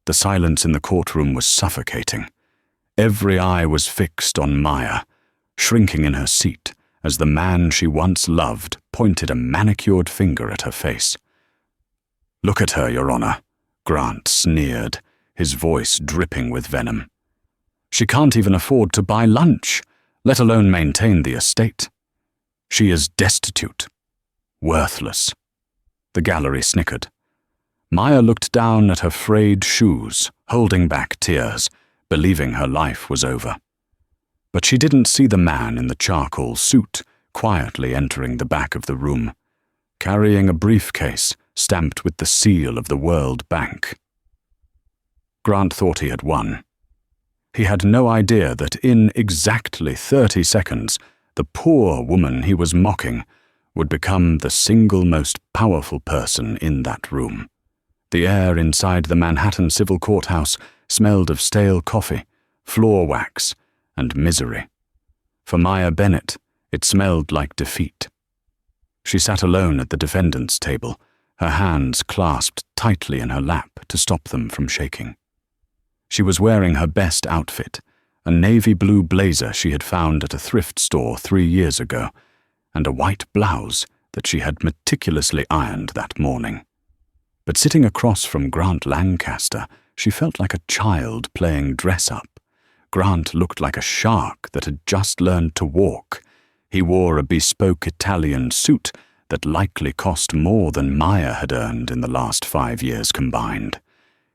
The silence in the courtroom was suffocating. Every eye was fixed on Maya, shrinking in her seat as the man she once loved pointed a manicured finger at her face. "Look at her, Your Honor," Grant sneered, his voice dripping with venom. "She can't even afford to buy lunch, let alone maintain the estate. She is destitute, worthless." The gallery snickered. Maya looked down at her frayed shoes, holding back tears, believing her life was over. But she didn't see the man in the charcoal suit quietly entering the back of the room, carrying a briefcase stamped with the seal of the World Bank. Grant thought he had won. He had no idea that in exactly 30 seconds, the poor woman he was mocking would become the single most powerful person in that room. The air inside the Manhattan Civil Courthouse smelled of stale coffee, floor wax, and misery. For Maya Bennett, it smelled like defeat. She sat alone at the defendant's table, her hands clasped tightly in her lap to stop them from shaking. She was wearing her best outfit, a navy blue blazer she had found at a thrift store 3 years ago, and a white blouse that she had meticulously ironed that morning. But sitting across from Grant Lancaster, she felt like a child playing dress-up. Grant looked like a shark that had just learned to walk. He wore a bespoke Italian suit that likely cost more than Maya had earned in the last 5 years combined.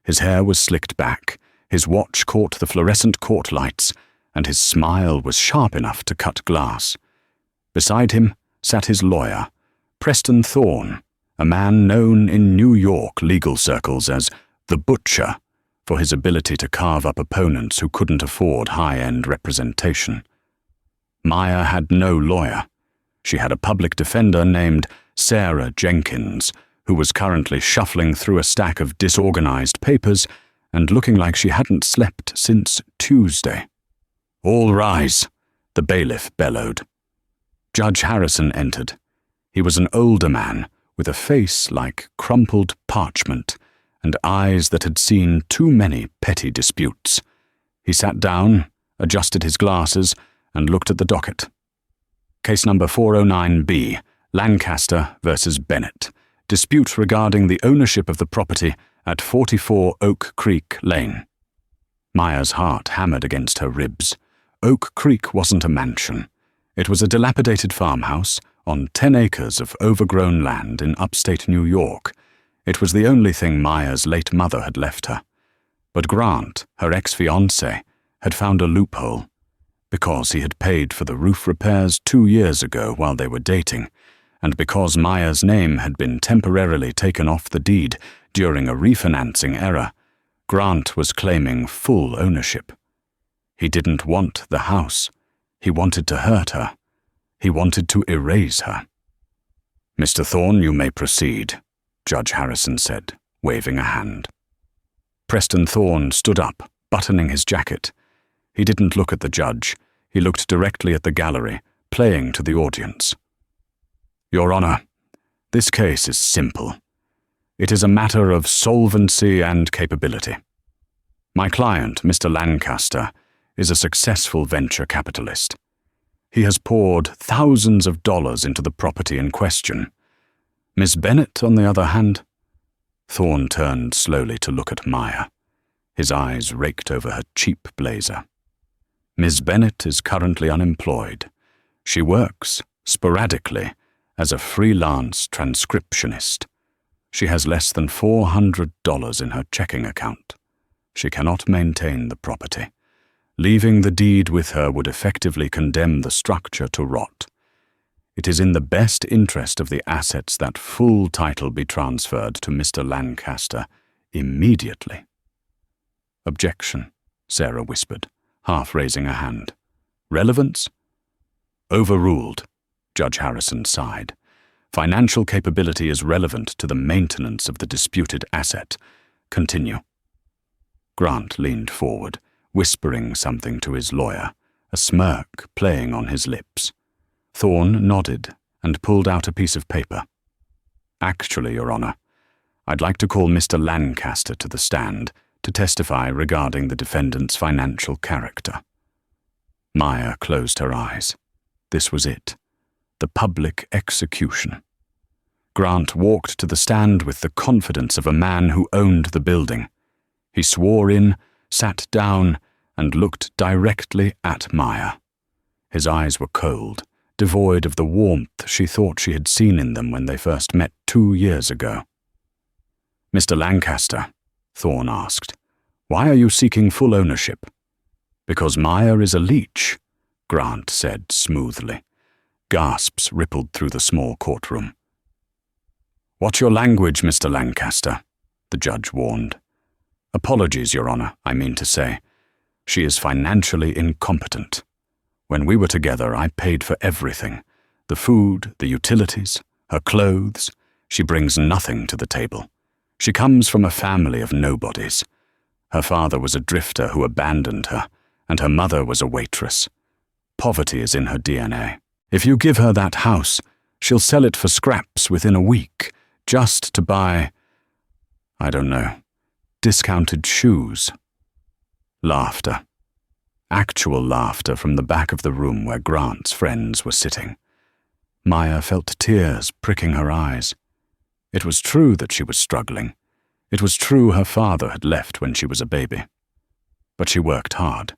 His hair was slicked back, his watch caught the fluorescent court lights, and his smile was sharp enough to cut glass. Beside him sat his lawyer, Preston Thorne, a man known in New York legal circles as the Butcher for his ability to carve up opponents who couldn't afford high-end representation. Maya had no lawyer. She had a public defender named Sarah Jenkins, who was currently shuffling through a stack of disorganized papers and looking like she hadn't slept since Tuesday. "All rise," the bailiff bellowed. Judge Harrison entered. He was an older man with a face like crumpled parchment and eyes that had seen too many petty disputes. He sat down, adjusted his glasses, and looked at the docket. Case number 409B, Lancaster versus Bennett. Dispute regarding the ownership of the property at 44 Oak Creek Lane. Maya's heart hammered against her ribs. Oak Creek wasn't a mansion. It was a dilapidated farmhouse on 10 acres of overgrown land in upstate New York. It was the only thing Maya's late mother had left her. But Grant, her ex-fiancé, had found a loophole. Because he had paid for the roof repairs 2 years ago while they were dating, and because Maya's name had been temporarily taken off the deed during a refinancing error, Grant was claiming full ownership. He didn't want the house. He wanted to hurt her. He wanted to erase her. "Mr. Thorne, you may proceed," Judge Harrison said, waving a hand. Preston Thorne stood up, buttoning his jacket. He didn't look at the judge. He looked directly at the gallery, playing to the audience. "Your Honor, this case is simple. It is a matter of solvency and capability. My client, Mr. Lancaster, is a successful venture capitalist. He has poured thousands of dollars into the property in question. Miss Bennett, on the other hand..." Thorne turned slowly to look at Maya. His eyes raked over her cheap blazer. "Miss Bennett is currently unemployed. She works, sporadically, as a freelance transcriptionist. She has less than $400 in her checking account. She cannot maintain the property. Leaving the deed with her would effectively condemn the structure to rot. It is in the best interest of the assets that full title be transferred to Mr. Lancaster immediately." "Objection," Sarah whispered, half raising a hand. "Relevance?" "Overruled," Judge Harrison sighed. "Financial capability is relevant to the maintenance of the disputed asset. Continue." Grant leaned forward, whispering something to his lawyer, a smirk playing on his lips. Thorne nodded and pulled out a piece of paper. "Actually, Your Honor, I'd like to call Mr. Lancaster to the stand to testify regarding the defendant's financial character. Maya closed her eyes. This was it. The public execution. Grant walked to the stand with the confidence of a man who owned the building. He swore in, sat down, and looked directly at Maya. His eyes were cold, devoid of the warmth she thought she had seen in them when they first met 2 years ago. "Mr. Lancaster," Thorne asked, "why are you seeking full ownership?" "Because Maya is a leech," Grant said smoothly. Gasps rippled through the small courtroom. "Watch your language, Mr. Lancaster," the judge warned. "Apologies, Your Honor, I mean to say. She is financially incompetent. When we were together, I paid for everything. The food, the utilities, her clothes. She brings nothing to the table. She comes from a family of nobodies. Her father was a drifter who abandoned her, and her mother was a waitress. Poverty is in her DNA. If you give her that house, she'll sell it for scraps within a week, just to buy, I don't know, discounted shoes." Laughter. Actual laughter from the back of the room where Grant's friends were sitting. Maya felt tears pricking her eyes. It was true that she was struggling. It was true her father had left when she was a baby. But she worked hard.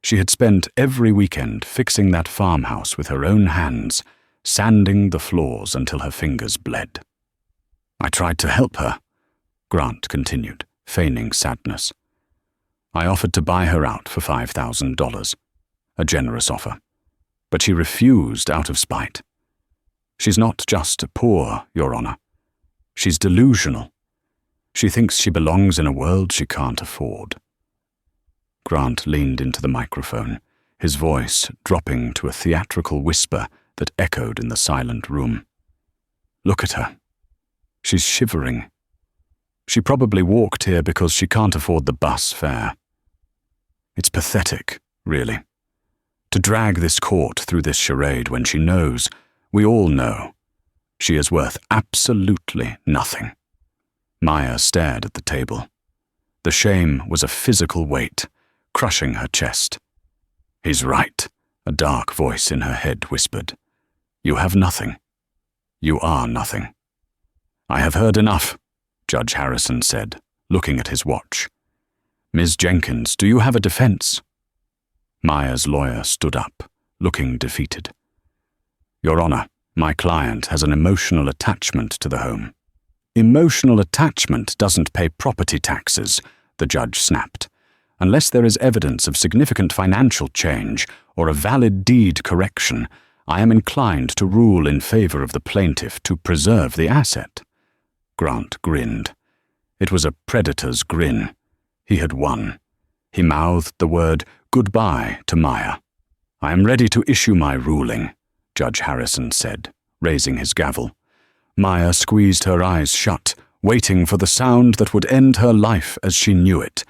She had spent every weekend fixing that farmhouse with her own hands, sanding the floors until her fingers bled. "I tried to help her," Grant continued, feigning sadness. "I offered to buy her out for $5,000, a generous offer. But she refused out of spite. She's not just poor, Your Honor. She's delusional. She thinks she belongs in a world she can't afford." Grant leaned into the microphone, his voice dropping to a theatrical whisper that echoed in the silent room. "Look at her. She's shivering. She probably walked here because she can't afford the bus fare. It's pathetic, really, to drag this court through this charade when she knows, we all know, she is worth absolutely nothing." Maya stared at the table. The shame was a physical weight, crushing her chest. "He's right," a dark voice in her head whispered. "You have nothing. You are nothing." "I have heard enough," Judge Harrison said, looking at his watch. "Ms. Jenkins, do you have a defense?" Maya's lawyer stood up, looking defeated. "Your Honor, my client has an emotional attachment to the home." "Emotional attachment doesn't pay property taxes," the judge snapped. "Unless there is evidence of significant financial change or a valid deed correction, I am inclined to rule in favor of the plaintiff to preserve the asset." Grant grinned. It was a predator's grin. He had won. He mouthed the word goodbye to Maya. "I am ready to issue my ruling," Judge Harrison said, raising his gavel. Maya squeezed her eyes shut, waiting for the sound that would end her life as she knew it.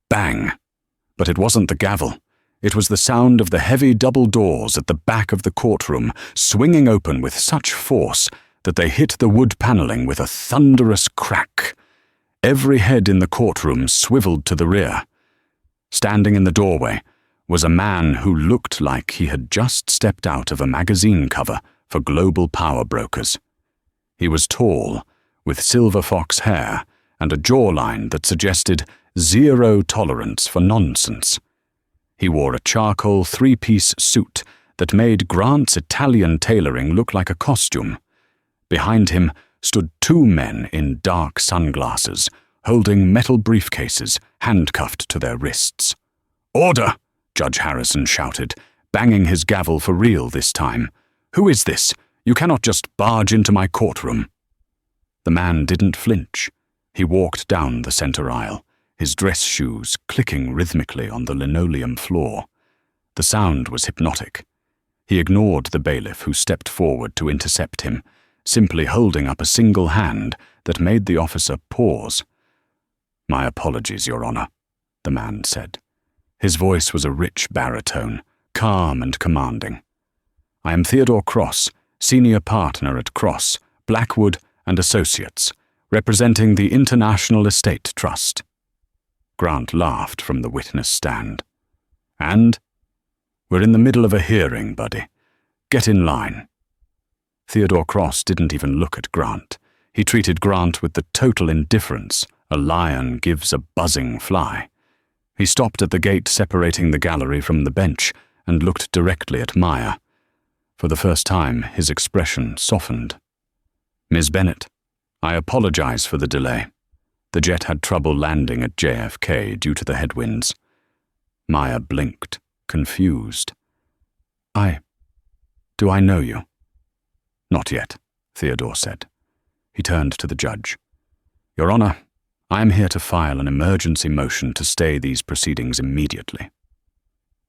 Bang! But it wasn't the gavel. It was the sound of the heavy double doors at the back of the courtroom swinging open with such force that they hit the wood paneling with a thunderous crack. Every head in the courtroom swiveled to the rear. Standing in the doorway was a man who looked like he had just stepped out of a magazine cover for global power brokers. He was tall, with silver fox hair and a jawline that suggested zero tolerance for nonsense. He wore a charcoal three-piece suit that made Grant's Italian tailoring look like a costume. Behind him stood 2 men in dark sunglasses, holding metal briefcases handcuffed to their wrists. "Order!" Judge Harrison shouted, banging his gavel for real this time. "Who is this? You cannot just barge into my courtroom." The man didn't flinch. He walked down the center aisle, his dress shoes clicking rhythmically on the linoleum floor. The sound was hypnotic. He ignored the bailiff who stepped forward to intercept him, simply holding up a single hand that made the officer pause. "My apologies, Your Honor," the man said. His voice was a rich baritone, calm and commanding. "I am Theodore Cross, senior partner at Cross, Blackwood and Associates, representing the International Estate Trust." Grant laughed from the witness stand. And? We're in the middle of a hearing, buddy. Get in line. Theodore Cross didn't even look at Grant. He treated Grant with the total indifference a lion gives a buzzing fly. He stopped at the gate separating the gallery from the bench and looked directly at Maya. For the first time, his expression softened. Ms. Bennett, I apologize for the delay. The jet had trouble landing at JFK due to the headwinds. Maya blinked, confused. Do I know you? Not yet, Theodore said. He turned to the judge. Your Honor, I am here to file an emergency motion to stay these proceedings immediately.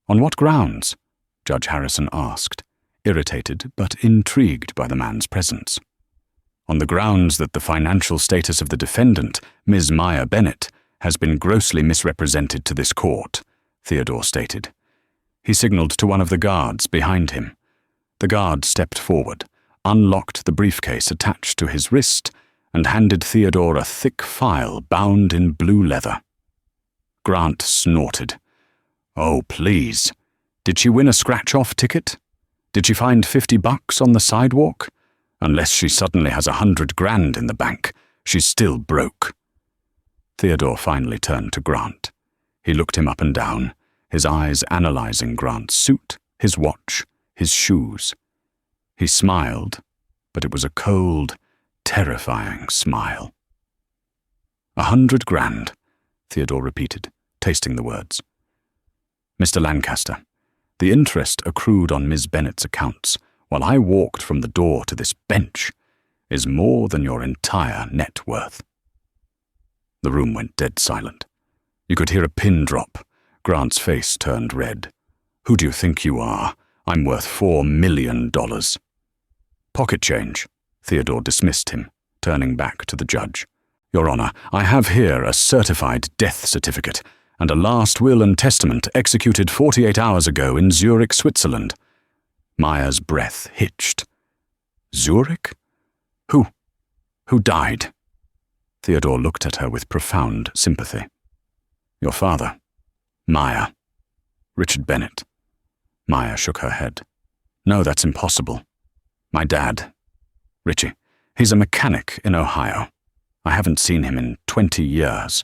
On what grounds? Judge Harrison asked, irritated but intrigued by the man's presence. On the grounds that the financial status of the defendant, Ms. Maya Bennett, has been grossly misrepresented to this court, Theodore stated. He signaled to one of the guards behind him. The guard stepped forward, unlocked the briefcase attached to his wrist, and handed Theodore a thick file bound in blue leather. Grant snorted. Oh, please. Did she win a scratch-off ticket? Did she find $50 on the sidewalk? Unless she suddenly has $100,000 in the bank, she's still broke. Theodore finally turned to Grant. He looked him up and down, his eyes analyzing Grant's suit, his watch, his shoes. He smiled, but it was a cold, terrifying smile. $100,000, Theodore repeated, tasting the words. Mr. Lancaster, the interest accrued on Miss Bennett's accounts while I walked from the door to this bench is more than your entire net worth. The room went dead silent. You could hear a pin drop. Grant's face turned red. Who do you think you are? I'm worth $4 million. Pocket change. Theodore dismissed him, turning back to the judge. Your Honor, I have here a certified death certificate and a last will and testament executed 48 hours ago in Zurich, Switzerland. Maya's breath hitched. Zurich? Who died? Theodore looked at her with profound sympathy. Your father. Maya. Richard Bennett. Maya shook her head. No, that's impossible. My dad. Richie. He's a mechanic in Ohio. I haven't seen him in 20 years.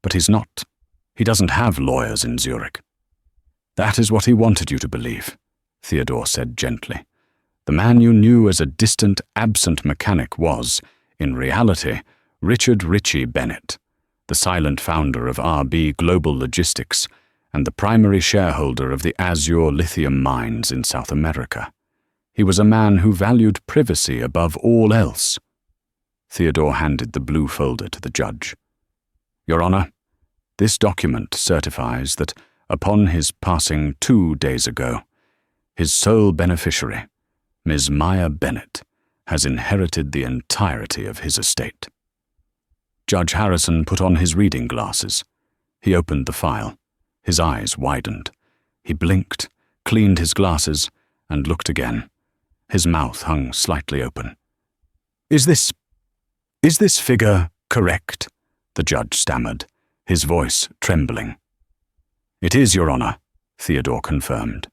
But he doesn't have lawyers in Zurich. That is what he wanted you to believe, Theodore said gently. The man you knew as a distant, absent mechanic was, in reality, Richard Ritchie Bennett, the silent founder of RB Global Logistics and the primary shareholder of the Azure lithium mines in South America. He was a man who valued privacy above all else. Theodore handed the blue folder to the judge. Your Honor, this document certifies that, upon his passing 2 days ago, his sole beneficiary, Ms. Maya Bennett, has inherited the entirety of his estate. Judge Harrison put on his reading glasses. He opened the file. His eyes widened. He blinked, cleaned his glasses, and looked again. His mouth hung slightly open. Is this figure correct? The judge stammered, his voice trembling. It is, Your Honor, Theodore confirmed.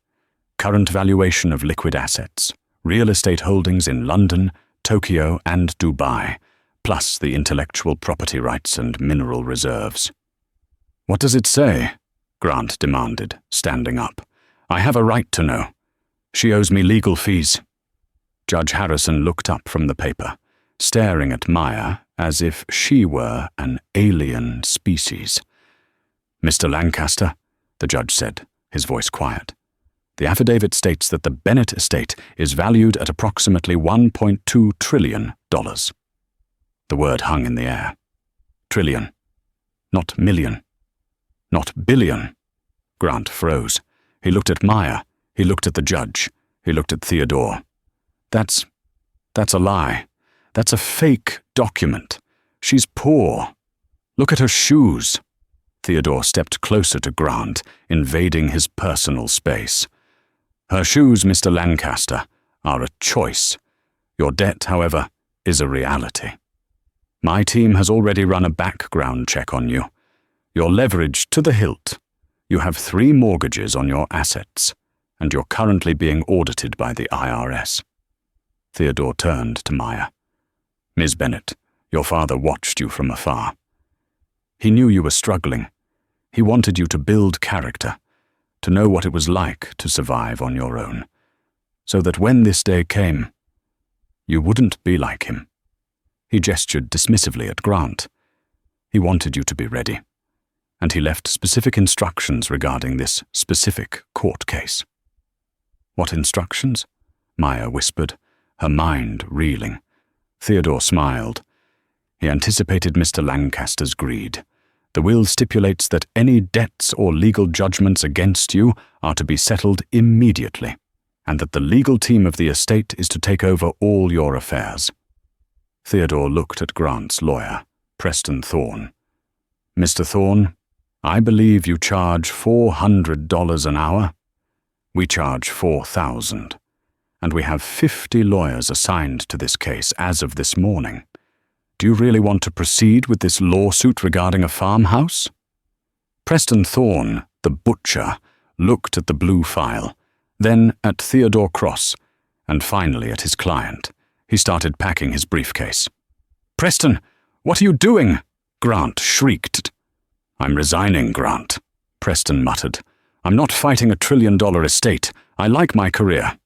Current valuation of liquid assets, real estate holdings in London, Tokyo, and Dubai, plus the intellectual property rights and mineral reserves. What does it say? Grant demanded, standing up. I have a right to know. She owes me legal fees. Judge Harrison looked up from the paper, staring at Maya as if she were an alien species. Mr. Lancaster, the judge said, his voice quiet. The affidavit states that the Bennett estate is valued at approximately $1.2 trillion. The word hung in the air. Trillion. Not million. Not billion. Grant froze. He looked at Maya. He looked at the judge. He looked at Theodore. That's a lie. That's a fake document. She's poor. Look at her shoes. Theodore stepped closer to Grant, invading his personal space. Her shoes, Mr. Lancaster, are a choice. Your debt, however, is a reality. My team has already run a background check on you. You're leveraged to the hilt. You have 3 mortgages on your assets, and you're currently being audited by the IRS. Theodore turned to Maya. Ms. Bennett, your father watched you from afar. He knew you were struggling. He wanted you to build character, to know what it was like to survive on your own, so that when this day came, you wouldn't be like him. He gestured dismissively at Grant. He wanted you to be ready, and he left specific instructions regarding this specific court case. What instructions? Maya whispered, her mind reeling. Theodore smiled. He anticipated Mr. Lancaster's greed. The will stipulates that any debts or legal judgments against you are to be settled immediately, and that the legal team of the estate is to take over all your affairs. Theodore looked at Grant's lawyer, Preston Thorne. Mr. Thorne, I believe you charge $400 an hour. We charge $4,000, and we have 50 lawyers assigned to this case as of this morning. Do you really want to proceed with this lawsuit regarding a farmhouse? Preston Thorne, the butcher, looked at the blue file, then at Theodore Cross, and finally at his client. He started packing his briefcase. Preston, what are you doing? Grant shrieked. I'm resigning, Grant, Preston muttered. I'm not fighting a $1 trillion estate. I like my career.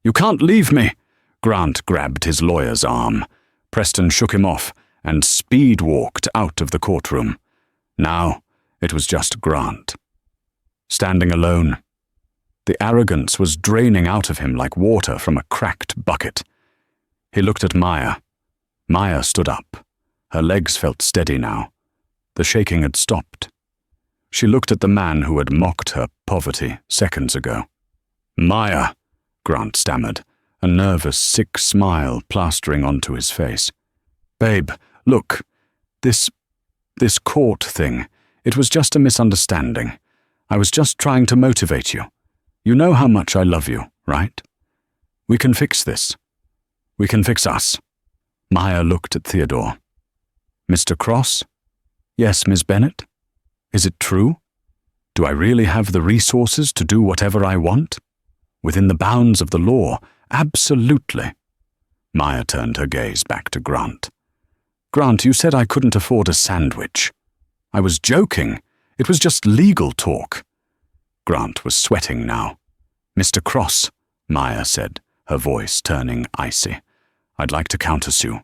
You can't leave me. Grant grabbed his lawyer's arm. Preston shook him off and speed-walked out of the courtroom. Now it was just Grant. Standing alone. The arrogance was draining out of him like water from a cracked bucket. He looked at Maya. Maya stood up. Her legs felt steady now. The shaking had stopped. She looked at the man who had mocked her poverty seconds ago. Maya, Grant stammered, a nervous, sick smile plastering onto his face. Babe, look, this court thing, it was just a misunderstanding. I was just trying to motivate you. You know how much I love you, right? We can fix this. We can fix us. Maya looked at Theodore. Mr. Cross? Yes, Miss Bennett? Is it true? Do I really have the resources to do whatever I want? Within the bounds of the law, absolutely. Maya turned her gaze back to Grant. Grant, you said I couldn't afford a sandwich. I was joking. It was just legal talk. Grant was sweating now. Mr. Cross, Maya said, her voice turning icy. I'd like to countersue.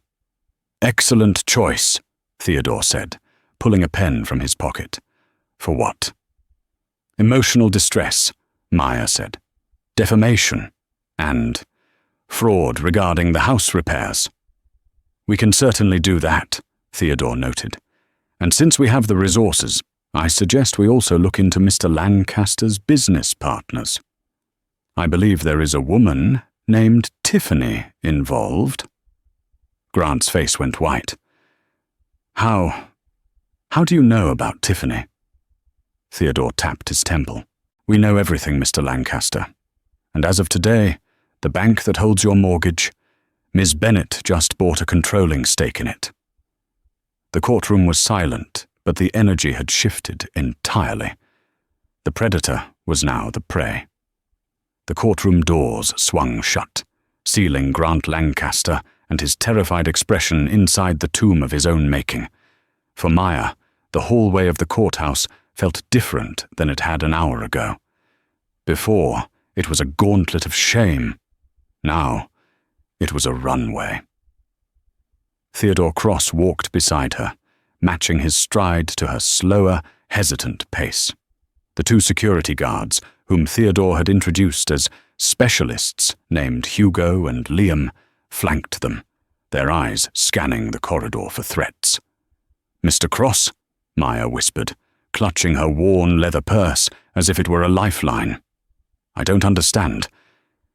Excellent choice, Theodore said, pulling a pen from his pocket. For what? Emotional distress, Maya said. Defamation, and fraud regarding the house repairs. We can certainly do that, Theodore noted. And since we have the resources, I suggest we also look into Mr. Lancaster's business partners. I believe there is a woman named Tiffany involved. Grant's face went white. How do you know about Tiffany? Theodore tapped his temple. We know everything, Mr. Lancaster. And as of today, the bank that holds your mortgage, Ms. Bennett just bought a controlling stake in it. The courtroom was silent, but the energy had shifted entirely. The predator was now the prey. The courtroom doors swung shut, sealing Grant Lancaster and his terrified expression inside the tomb of his own making. For Maya, the hallway of the courthouse felt different than it had an hour ago. Before, it was a gauntlet of shame. Now, it was a runway. Theodore Cross walked beside her, matching his stride to her slower, hesitant pace. The 2 security guards, whom Theodore had introduced as specialists named Hugo and Liam, flanked them, their eyes scanning the corridor for threats. Mr. Cross, Maya whispered, clutching her worn leather purse as if it were a lifeline. I don't understand.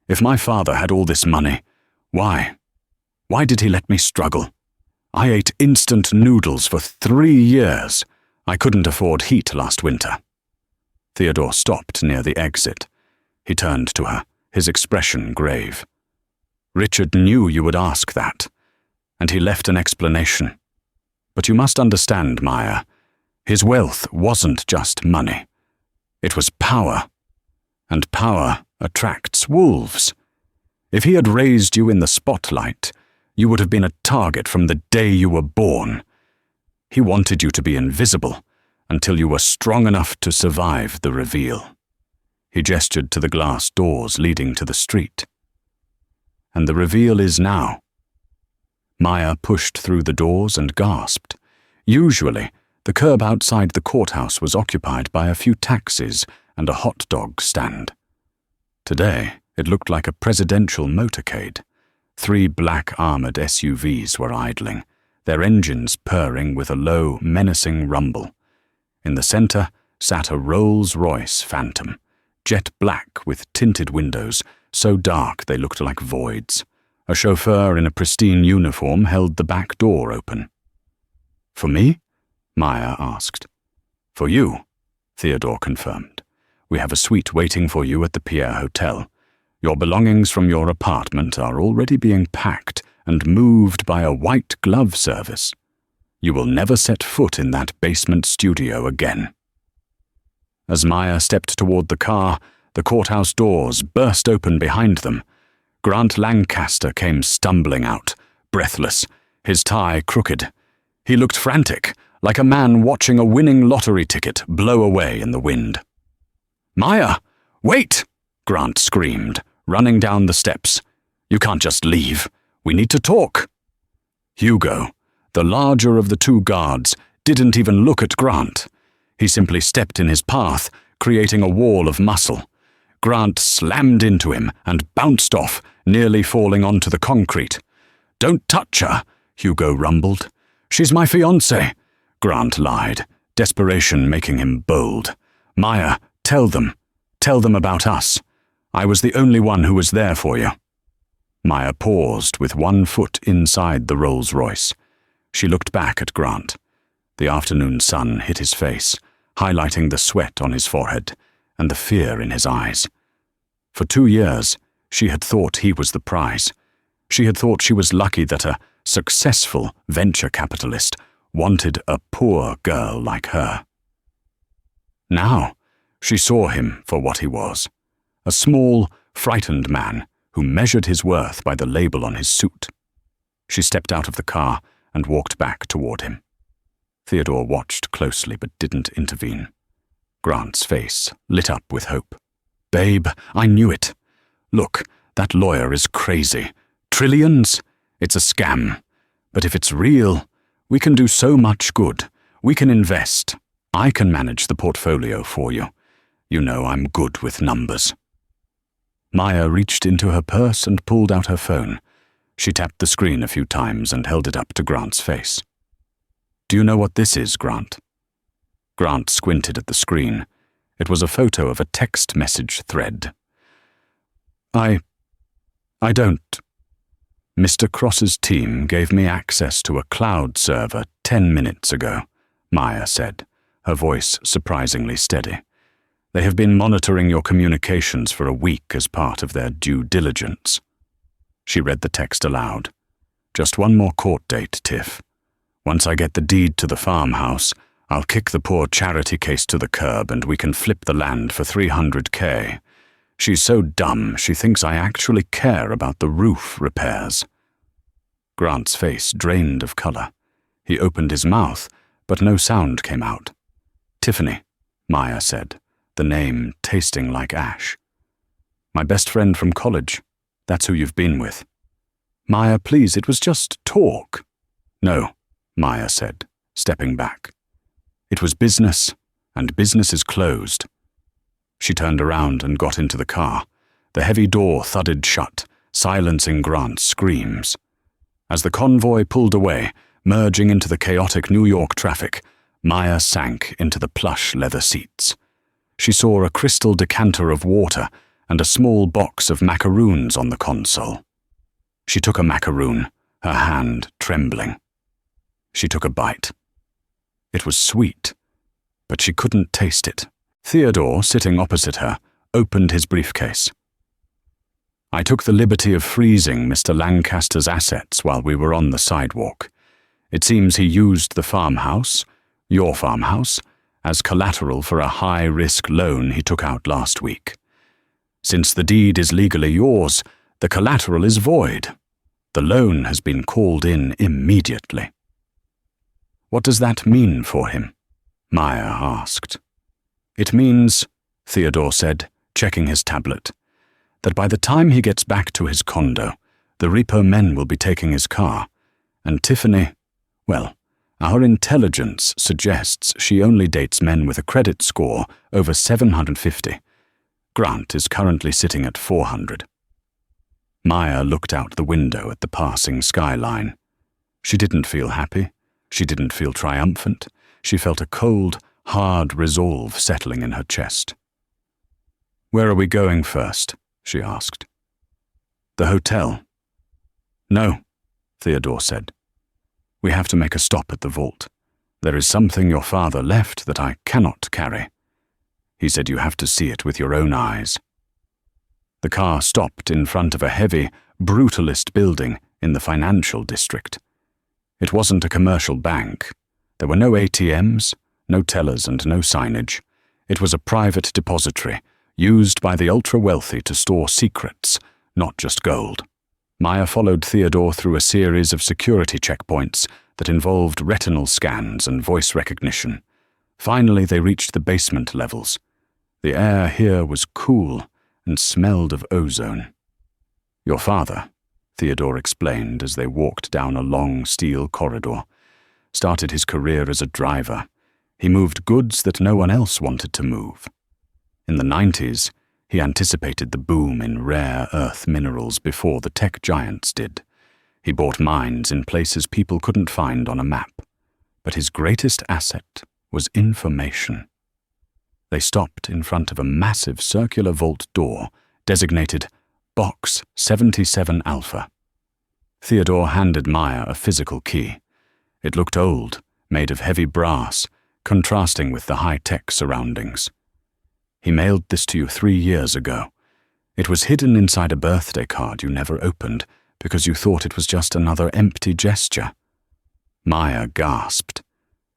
If my father had all this money, why? Why did he let me struggle? I ate instant noodles for 3 years. I couldn't afford heat last winter. Theodore stopped near the exit. He turned to her, his expression grave. Richard knew you would ask that, and he left an explanation. But you must understand, Maya, His wealth wasn't just money. It was power. And power attracts wolves. If he had raised you in the spotlight, you would have been a target from the day you were born. He wanted you to be invisible until you were strong enough to survive the reveal. He gestured to the glass doors leading to the street. And the reveal is now. Maya pushed through the doors and gasped. Usually, the curb outside the courthouse was occupied by a few taxis and a hot dog stand. Today, it looked like a presidential motorcade. 3 black armored SUVs were idling, their engines purring with a low, menacing rumble. In the center sat a Rolls-Royce Phantom, jet black with tinted windows, so dark they looked like voids. A chauffeur in a pristine uniform held the back door open. "For me?" Maya asked. "For you," Theodore confirmed. "We have a suite waiting for you at the Pierre Hotel. Your belongings from your apartment are already being packed and moved by a white glove service. You will never set foot in that basement studio again." As Maya stepped toward the car, the courthouse doors burst open behind them. Grant Lancaster came stumbling out, breathless, his tie crooked. He looked frantic, like a man watching a winning lottery ticket blow away in the wind. "Maya, wait!" Grant screamed, running down the steps. "You can't just leave. We need to talk." Hugo, the larger of the 2 guards, didn't even look at Grant. He simply stepped in his path, creating a wall of muscle. Grant slammed into him and bounced off, nearly falling onto the concrete. "Don't touch her," Hugo rumbled. "She's my fiancée," Grant lied, desperation making him bold. "Maya, tell them about us. I was the only one who was there for you." Maya paused with 1 foot inside the Rolls-Royce. She looked back at Grant. The afternoon sun hit his face, highlighting the sweat on his forehead and the fear in his eyes. For 2 years, she had thought he was the prize. She had thought she was lucky that a successful venture capitalist wanted a poor girl like her. Now, she saw him for what he was, a small, frightened man who measured his worth by the label on his suit. She stepped out of the car and walked back toward him. Theodore watched closely but didn't intervene. Grant's face lit up with hope. "Babe, I knew it. Look, that lawyer is crazy. Trillions? It's a scam. But if it's real, we can do so much good. We can invest. I can manage the portfolio for you. You know I'm good with numbers." Maya reached into her purse and pulled out her phone. She tapped the screen a few times and held it up to Grant's face. "Do you know what this is, Grant?" Grant squinted at the screen. It was a photo of a text message thread. I don't. Mr. Cross's team gave me access to a cloud server 10 minutes ago, Maya said, her voice surprisingly steady. They have been monitoring your communications for a week as part of their due diligence. She read the text aloud. "Just one more court date, Tiff. Once I get the deed to the farmhouse, I'll kick the poor charity case to the curb and we can flip the land for $300K. She's so dumb she thinks I actually care about the roof repairs." Grant's face drained of color. He opened his mouth, but no sound came out. "Tiffany," Maya said, the name tasting like ash. "My best friend from college. That's who you've been with." "Maya, please, it was just talk." "No," Maya said, stepping back. "It was business, and business is closed." She turned around and got into the car. The heavy door thudded shut, silencing Grant's screams. As the convoy pulled away, merging into the chaotic New York traffic, Maya sank into the plush leather seats. She saw a crystal decanter of water and a small box of macaroons on the console. She took a macaroon, her hand trembling. She took a bite. It was sweet, but she couldn't taste it. Theodore, sitting opposite her, opened his briefcase. "I took the liberty of freezing Mr. Lancaster's assets while we were on the sidewalk. It seems he used the farmhouse, your farmhouse, as collateral for a high-risk loan he took out last week. Since the deed is legally yours, the collateral is void. The loan has been called in immediately." "What does that mean for him?" Maya asked. "It means," Theodore said, checking his tablet, "that by the time he gets back to his condo, the repo men will be taking his car, and Tiffany, well, our intelligence suggests she only dates men with a credit score over 750. Grant is currently sitting at 400. Maya looked out the window at the passing skyline. She didn't feel happy. She didn't feel triumphant. She felt a cold, hard resolve settling in her chest. "Where are we going first?" she asked. "The hotel." "No," Theodore said. "We have to make a stop at the vault. There is something your father left that I cannot carry. He said you have to see it with your own eyes." The car stopped in front of a heavy, brutalist building in the financial district. It wasn't a commercial bank. There were no ATMs, no tellers, and no signage. It was a private depository, used by the ultra-wealthy to store secrets, not just gold. Maya followed Theodore through a series of security checkpoints that involved retinal scans and voice recognition. Finally, they reached the basement levels. The air here was cool and smelled of ozone. "Your father," Theodore explained as they walked down a long steel corridor, "started his career as a driver. He moved goods that no one else wanted to move. In the 90s, he anticipated the boom in rare earth minerals before the tech giants did. He bought mines in places people couldn't find on a map. But his greatest asset was information." They stopped in front of a massive circular vault door designated Box 77 Alpha. Theodore handed Maya a physical key. It looked old, made of heavy brass, contrasting with the high-tech surroundings. "He mailed this to you 3 years ago. It was hidden inside a birthday card you never opened because you thought it was just another empty gesture." Maya gasped.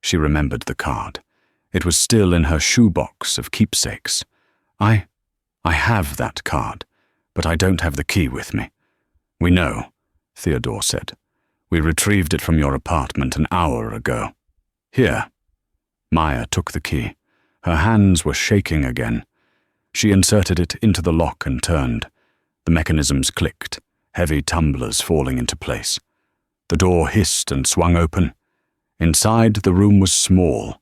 She remembered the card. It was still in her shoebox of keepsakes. I have that card, but I don't have the key with me." "We know," Theodore said. "We retrieved it from your apartment an hour ago. Here." Maya took the key. Her hands were shaking again. She inserted it into the lock and turned. The mechanisms clicked, heavy tumblers falling into place. The door hissed and swung open. Inside, the room was small.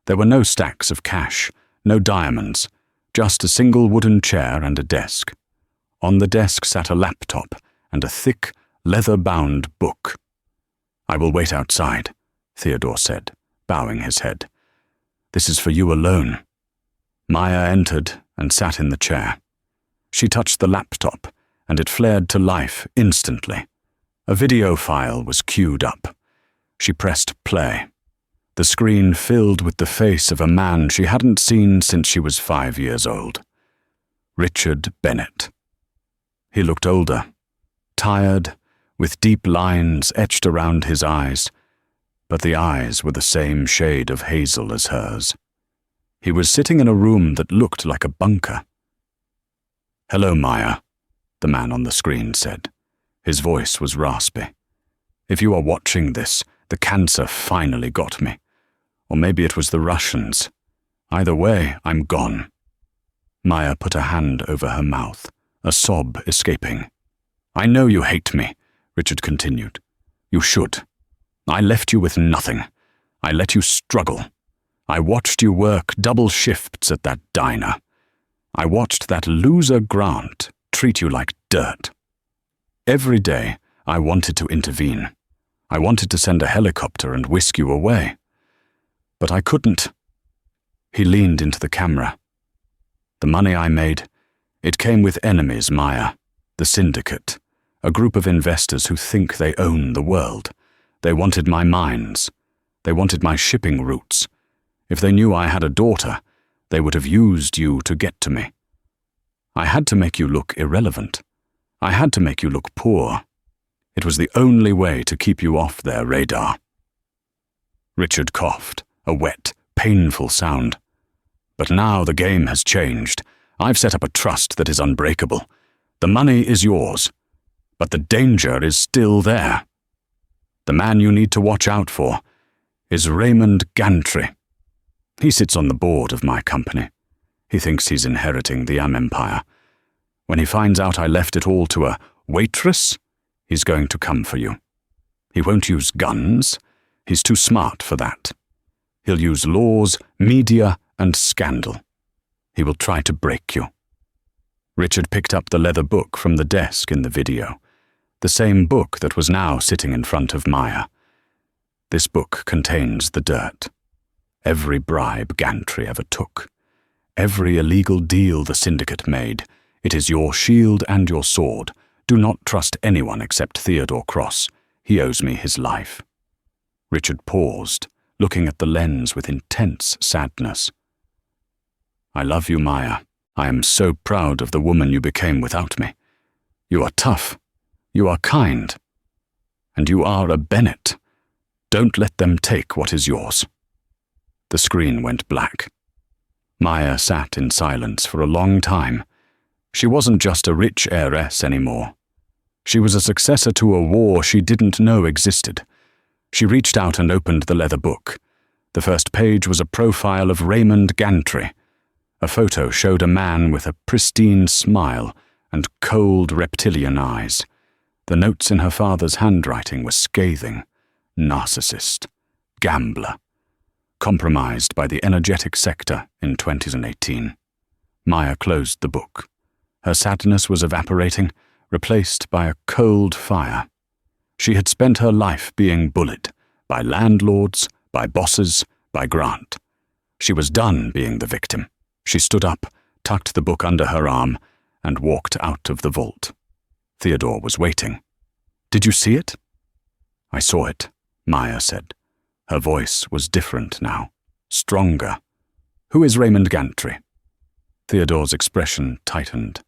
There were no stacks of cash, no diamonds, just a single wooden chair and a desk. On the desk sat a laptop and a thick, leather-bound book. "I will wait outside," Theodore said, bowing his head. "This is for you alone." Maya entered and sat in the chair. She touched the laptop, and it flared to life instantly. A video file was queued up. She pressed play. The screen filled with the face of a man she hadn't seen since she was 5 years old. Richard Bennett. He looked older, tired, with deep lines etched around his eyes, but the eyes were the same shade of hazel as hers. He was sitting in a room that looked like a bunker. "Hello, Maya," the man on the screen said. His voice was raspy. "If you are watching this, the cancer finally got me. Or maybe it was the Russians. Either way, I'm gone." Maya put a hand over her mouth, a sob escaping. "I know you hate me," Richard continued. "You should. I left you with nothing. I let you struggle. I watched you work double shifts at that diner. I watched that loser Grant treat you like dirt. Every day, I wanted to intervene. I wanted to send a helicopter and whisk you away. But I couldn't." He leaned into the camera. "The money I made, it came with enemies, Maya. The syndicate. A group of investors who think they own the world. They wanted my mines. They wanted my shipping routes. If they knew I had a daughter, they would have used you to get to me. I had to make you look irrelevant. I had to make you look poor. It was the only way to keep you off their radar." Richard coughed, a wet, painful sound. But now the game has changed. I've set up a trust that is unbreakable. The money is yours, but the danger is still there. The man you need to watch out for is Raymond Gantry. He sits on the board of my company. He thinks he's inheriting the empire. When he finds out I left it all to a waitress, he's going to come for you. He won't use guns. He's too smart for that. He'll use laws, media, and scandal. He will try to break you. Richard picked up the leather book from the desk in the video, the same book that was now sitting in front of Maya. This book contains the dirt. Every bribe Gantry ever took. Every illegal deal the syndicate made. It is your shield and your sword. Do not trust anyone except Theodore Cross. He owes me his life. Richard paused, looking at the lens with intense sadness. I love you, Maya. I am so proud of the woman you became without me. You are tough. You are kind. And you are a Bennett. Don't let them take what is yours. The screen went black. Maya sat in silence for a long time. She wasn't just a rich heiress anymore. She was a successor to a war she didn't know existed. She reached out and opened the leather book. The first page was a profile of Raymond Gantry. A photo showed a man with a pristine smile and cold reptilian eyes. The notes in her father's handwriting were scathing. Narcissist. Gambler. Compromised by the energetic sector in 2018. Maya closed the book. Her sadness was evaporating, replaced by a cold fire. She had spent her life being bullied by landlords, by bosses, by Grant. She was done being the victim. She stood up, tucked the book under her arm, and walked out of the vault. Theodore was waiting. Did you see it? I saw it, Maya said. Her voice was different now, stronger. Who is Raymond Gantry? Theodore's expression tightened.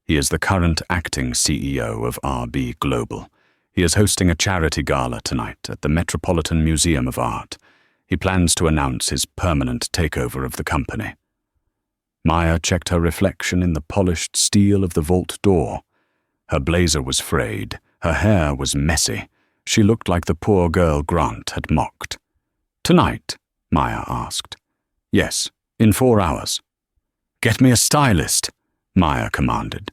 He is the current acting CEO of RB Global. He is hosting a charity gala tonight at the Metropolitan Museum of Art. He plans to announce his permanent takeover of the company. Maya checked her reflection in the polished steel of the vault door. Her blazer was frayed. Her hair was messy. She looked like the poor girl Grant had mocked. Tonight? Maya asked. Yes, in 4 hours. Get me a stylist, Maya commanded,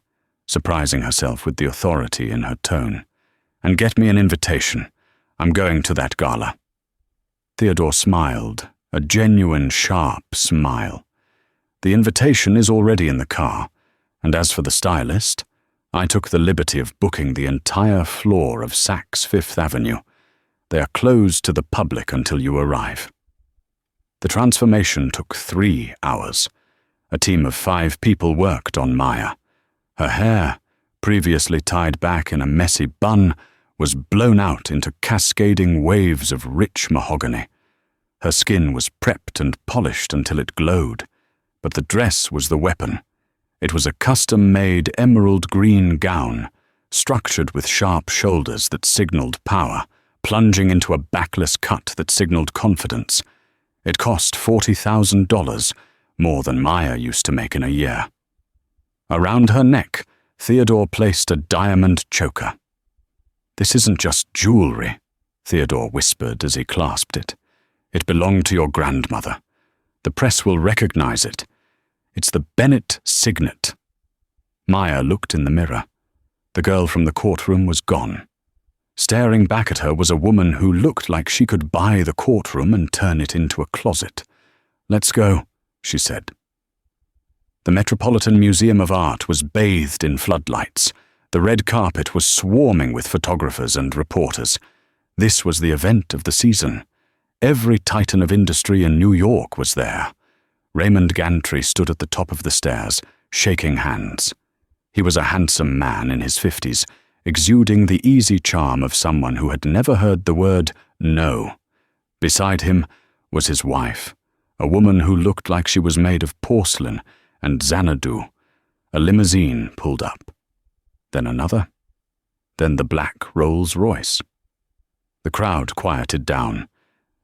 surprising herself with the authority in her tone. And get me an invitation. I'm going to that gala. Theodore smiled, a genuine, sharp smile. The invitation is already in the car, and as for the stylist, I took the liberty of booking the entire floor of Saks Fifth Avenue. They are closed to the public until you arrive. The transformation took 3 hours. A team of 5 people worked on Maya. Her hair, previously tied back in a messy bun, was blown out into cascading waves of rich mahogany. Her skin was prepped and polished until it glowed, but the dress was the weapon. It was a custom-made emerald green gown, structured with sharp shoulders that signaled power, plunging into a backless cut that signaled confidence. It cost $40,000, more than Maya used to make in a year. Around her neck, Theodore placed a diamond choker. This isn't just jewelry, Theodore whispered as he clasped it. It belonged to your grandmother. The press will recognize it. It's the Bennett signet. Maya looked in the mirror. The girl from the courtroom was gone. Staring back at her was a woman who looked like she could buy the courtroom and turn it into a closet. Let's go, she said. The Metropolitan Museum of Art was bathed in floodlights. The red carpet was swarming with photographers and reporters. This was the event of the season. Every titan of industry in New York was there. Raymond Gantry stood at the top of the stairs, shaking hands. He was a handsome man in his 50s, exuding the easy charm of someone who had never heard the word no. Beside him was his wife, a woman who looked like she was made of porcelain and Xanadu. A limousine pulled up. Then another. Then the black Rolls-Royce. The crowd quieted down.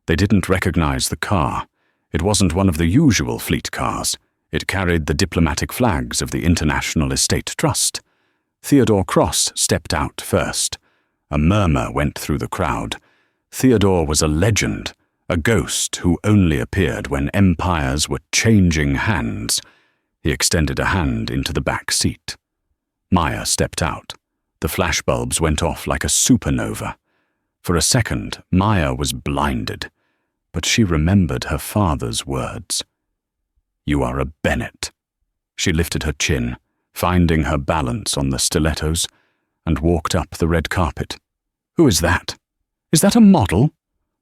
They didn't recognize the car. It wasn't one of the usual fleet cars. It carried the diplomatic flags of the International Estate Trust. Theodore Cross stepped out first. A murmur went through the crowd. Theodore was a legend, a ghost who only appeared when empires were changing hands. He extended a hand into the back seat. Maya stepped out. The flashbulbs went off like a supernova. For a second, Maya was blinded, but she remembered her father's words. "You are a Bennett." She lifted her chin, finding her balance on the stilettos, and walked up the red carpet. "Who is that? Is that a model?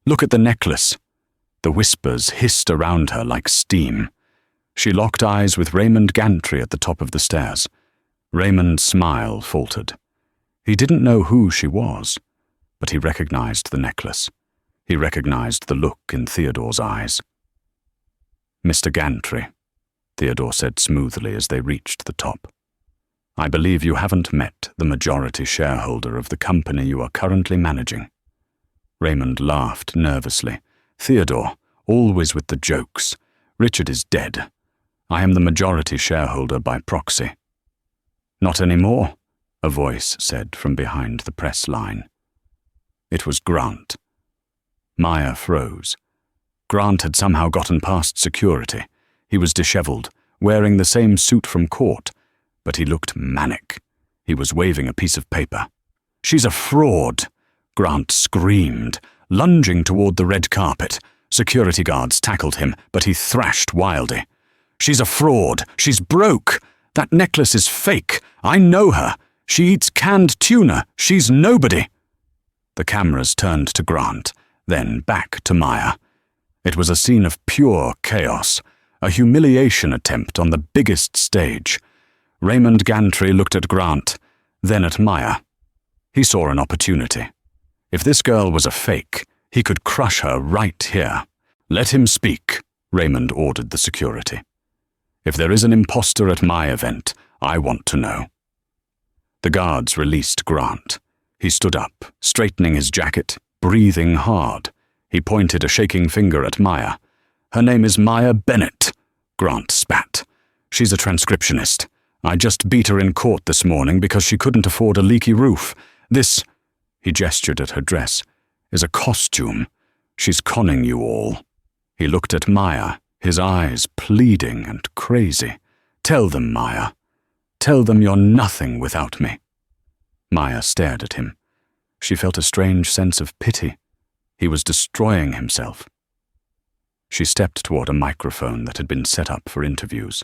Look at the necklace." The whispers hissed around her like steam. She locked eyes with Raymond Gantry at the top of the stairs. Raymond's smile faltered. He didn't know who she was, but he recognized the necklace. He recognized the look in Theodore's eyes. "Mr. Gantry," Theodore said smoothly as they reached the top. "I believe you haven't met the majority shareholder of the company you are currently managing." Raymond laughed nervously. "Theodore, always with the jokes. Richard is dead. I am the majority shareholder by proxy." "Not anymore," a voice said from behind the press line. It was Grant. Maya froze. Grant had somehow gotten past security. He was disheveled, wearing the same suit from court, but he looked manic. He was waving a piece of paper. "She's a fraud!" Grant screamed, lunging toward the red carpet. Security guards tackled him, but he thrashed wildly. "She's a fraud! She's broke! That necklace is fake! I know her! She eats canned tuna! She's nobody!" The cameras turned to Grant, then back to Maya. It was a scene of pure chaos, a humiliation attempt on the biggest stage. Raymond Gantry looked at Grant, then at Maya. He saw an opportunity. If this girl was a fake, he could crush her right here. "Let him speak," Raymond ordered the security. "If there is an imposter at my event, I want to know." The guards released Grant. He stood up, straightening his jacket, breathing hard. He pointed a shaking finger at Maya. "Her name is Maya Bennett," Grant spat. "She's a transcriptionist. I just beat her in court this morning because she couldn't afford a leaky roof. This," he gestured at her dress, "is a costume. She's conning you all." He looked at Maya, his eyes pleading and crazy. "Tell them, Maya. Tell them you're nothing without me." Maya stared at him. She felt a strange sense of pity. He was destroying himself. She stepped toward a microphone that had been set up for interviews.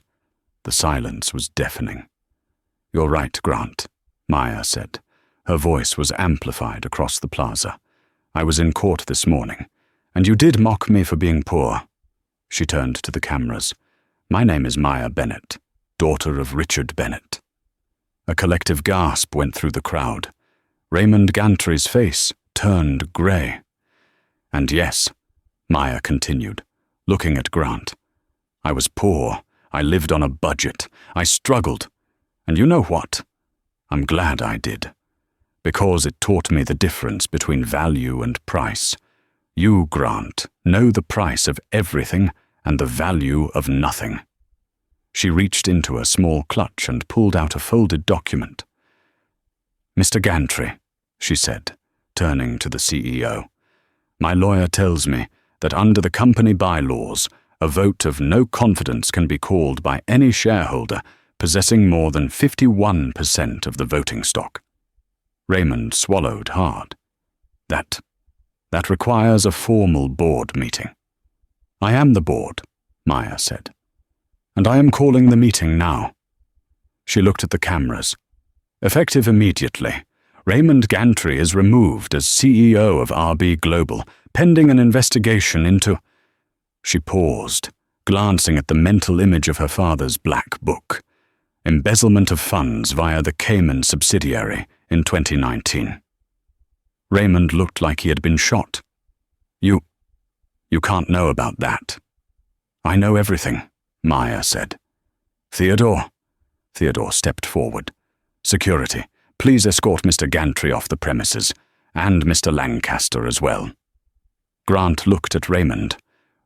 The silence was deafening. "You're right, Grant," Maya said. Her voice was amplified across the plaza. "I was in court this morning, and you did mock me for being poor." She turned to the cameras. "My name is Maya Bennett, daughter of Richard Bennett." A collective gasp went through the crowd. Raymond Gantry's face turned grey. "And yes," Maya continued, looking at Grant, "I was poor. I lived on a budget. I struggled. And you know what? I'm glad I did. Because it taught me the difference between value and price. You, Grant, know the price of everything and the value of nothing." She reached into a small clutch and pulled out a folded document. "Mr. Gantry," she said, turning to the CEO, "my lawyer tells me that under the company bylaws, a vote of no confidence can be called by any shareholder possessing more than 51% of the voting stock." Raymond swallowed hard. That requires a formal board meeting." "I am the board," Maya said. "And I am calling the meeting now." She looked at the cameras. "Effective immediately, Raymond Gantry is removed as CEO of RB Global, pending an investigation into—" She paused, glancing at the mental image of her father's black book. "Embezzlement of funds via the Cayman subsidiary in 2019. Raymond looked like he had been shot. You can't know about that." "I know everything," Maya said. Theodore stepped forward. "Security, please escort Mr. Gantry off the premises, and Mr. Lancaster as well." Grant looked at Raymond.